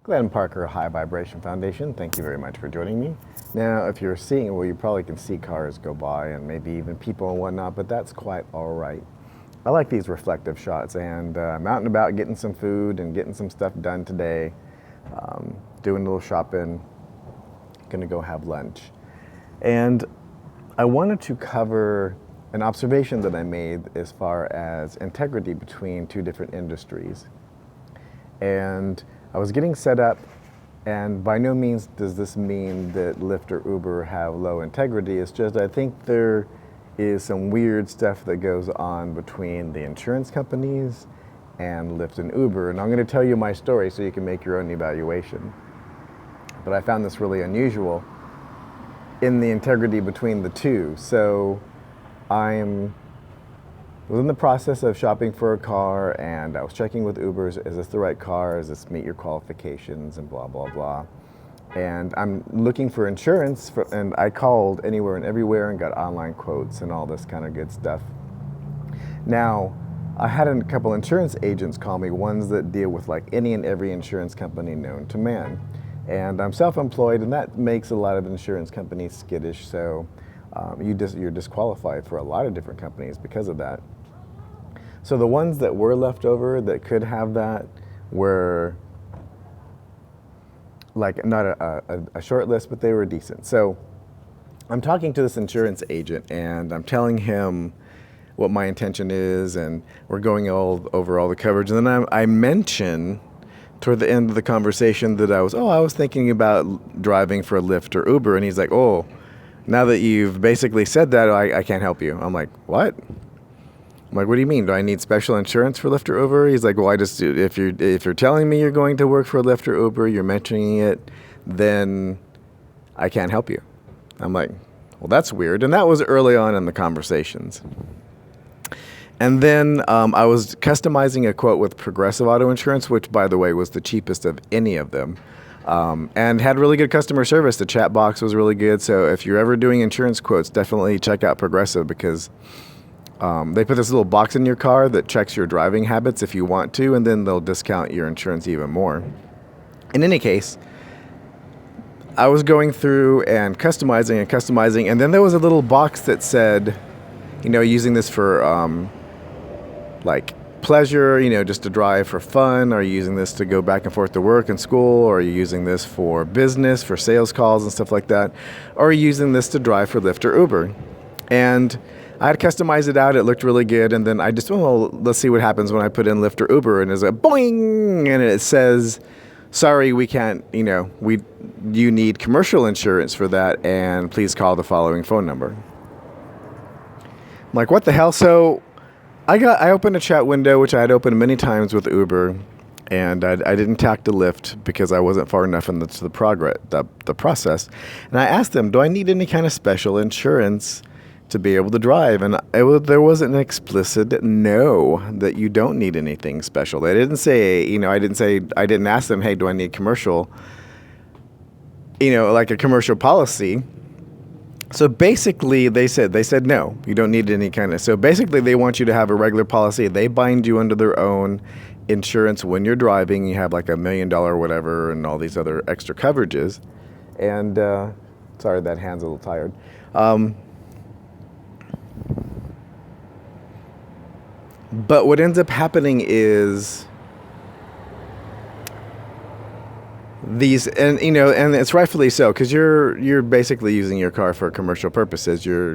Glenn Parker, High Vibration Foundation. Thank you very much for joining me. Now, if you're seeing, well, you probably can see cars go by and maybe even people and whatnot, but that's quite all right. I like these reflective shots, and I'm out and about getting some food and getting some stuff done today, doing a little shopping, gonna go have lunch. And I wanted to cover an observation that I made as far as integrity between two different industries. And I was getting set up, and by no means does this mean that Lyft or Uber have low integrity. It's just I think there is some weird stuff that goes on between the insurance companies and Lyft and Uber. And I'm going to tell you my story so you can make your own evaluation. But I found this really unusual in the integrity between the two. So I was in the process of shopping for a car, and I was checking with Ubers, is this the right car? Does this meet your qualifications, and blah, blah, blah. And I'm looking for insurance, and I called anywhere and everywhere and got online quotes and all this kind of good stuff. Now, I had a couple insurance agents call me, ones that deal with like any and every insurance company known to man. And I'm self-employed, and that makes a lot of insurance companies skittish, so you're disqualified for a lot of different companies because of that. So the ones that were left over that could have that were like not a short list, but they were decent. So I'm talking to this insurance agent, and I'm telling him what my intention is, and we're going over all the coverage. And then I mention toward the end of the conversation that I was thinking about driving for a Lyft or Uber, and he's like, oh, now that you've basically said that, I can't help you. I'm like, what? I'm like, what do you mean? Do I need special insurance for Lyft or Uber? He's like, well, if you're telling me you're going to work for Lyft or Uber, you're mentioning it, then I can't help you. I'm like, well, that's weird. And that was early on in the conversations. And then I was customizing a quote with Progressive Auto Insurance, which, by the way, was the cheapest of any of them, and had really good customer service. The chat box was really good. So if you're ever doing insurance quotes, definitely check out Progressive, because they put this little box in your car that checks your driving habits if you want to, and then they'll discount your insurance even more. In any case, I was going through and customizing, and then there was a little box that said, using this for like pleasure, just to drive for fun. Are you using this to go back and forth to work and school? Or are you using this for business, for sales calls and stuff like that? Or are you using this to drive for Lyft or Uber? And I had customized it out. It looked really good. And then I just, let's see what happens when I put in Lyft or Uber. And it's a boing, and it says, sorry, we can't, you need commercial insurance for that, and please call the following phone number. I'm like, what the hell? So I opened a chat window, which I had opened many times with Uber, and I didn't talk to Lyft because I wasn't far enough into the process. And I asked them, do I need any kind of special insurance to be able to drive? And there was an explicit no, that you don't need anything special. They didn't say, I didn't ask them, hey, do I need commercial, like a commercial policy? So basically they said, no, you don't need any kind of, so basically they want you to have a regular policy. They bind you under their own insurance when you're driving. You have like $1 million whatever and all these other extra coverages. And sorry, that hand's a little tired. But what ends up happening is these, and it's rightfully so, because you're basically using your car for commercial purposes. You're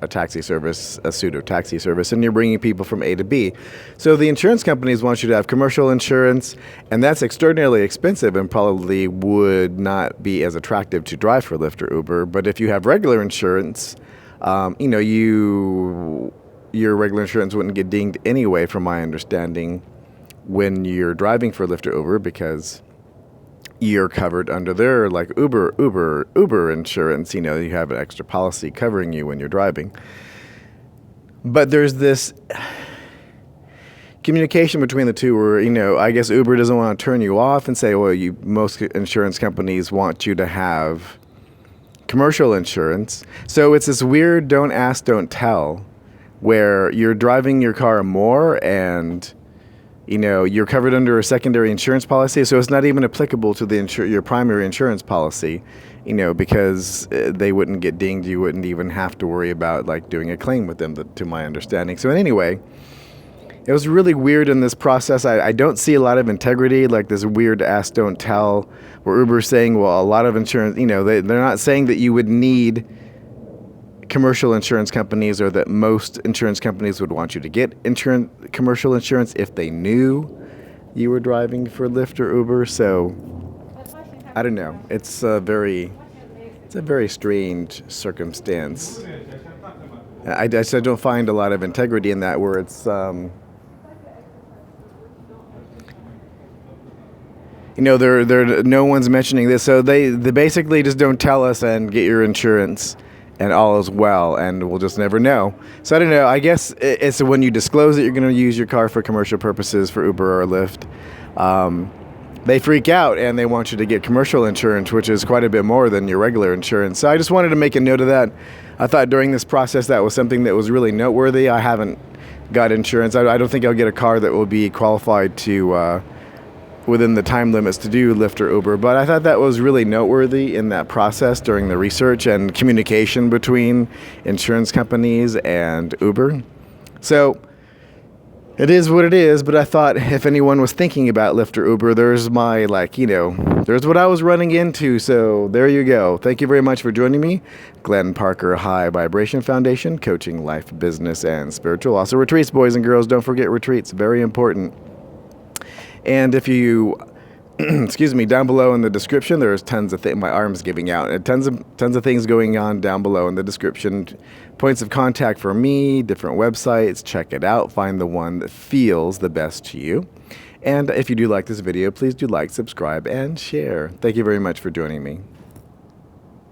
a taxi service, a pseudo taxi service, and you're bringing people from A to B. So the insurance companies want you to have commercial insurance, and that's extraordinarily expensive and probably would not be as attractive to drive for Lyft or Uber. But if you have regular insurance, your regular insurance wouldn't get dinged anyway, from my understanding, when you're driving for Lyft or Uber, because you're covered under their like Uber insurance. You have an extra policy covering you when you're driving. But there's this communication between the two where, I guess Uber doesn't want to turn you off and say, well, most insurance companies want you to have commercial insurance. So it's this weird don't ask, don't tell, where you're driving your car more, and you're covered under a secondary insurance policy, so it's not even applicable to your primary insurance policy, because they wouldn't get dinged. You wouldn't even have to worry about like doing a claim with them, to my understanding. So anyway, it was really weird in this process. I don't see a lot of integrity, like this weird ask, don't tell, where Uber's saying, well, a lot of insurance, they're not saying that you would need commercial insurance companies, or that most insurance companies would want you to get commercial insurance if they knew you were driving for Lyft or Uber. So I don't know. It's a very strange circumstance. I don't find a lot of integrity in that, where it's no one's mentioning this, so they basically just don't tell us and get your insurance and all is well, and we'll just never know. So I don't know. I guess it's when you disclose that you're going to use your car for commercial purposes for Uber or Lyft, they freak out and they want you to get commercial insurance, which is quite a bit more than your regular insurance. So I just wanted to make a note of that. I thought during this process that was something that was really noteworthy. I haven't got insurance. I don't think I'll get a car that will be qualified to within the time limits to do Lyft or Uber, but I thought that was really noteworthy in that process during the research and communication between insurance companies and Uber. So it is what it is, but I thought if anyone was thinking about Lyft or Uber, there's my, there's what I was running into, so there you go. Thank you very much for joining me. Glenn Parker, High Vibration Foundation, coaching life, business, and spiritual. Also retreats, boys and girls, don't forget retreats, very important. And if you, excuse me, down below in the description, there's tons of things. My arm's giving out. And tons of things going on down below in the description. Points of contact for me, different websites. Check it out. Find the one that feels the best to you. And if you do like this video, please do like, subscribe, and share. Thank you very much for joining me.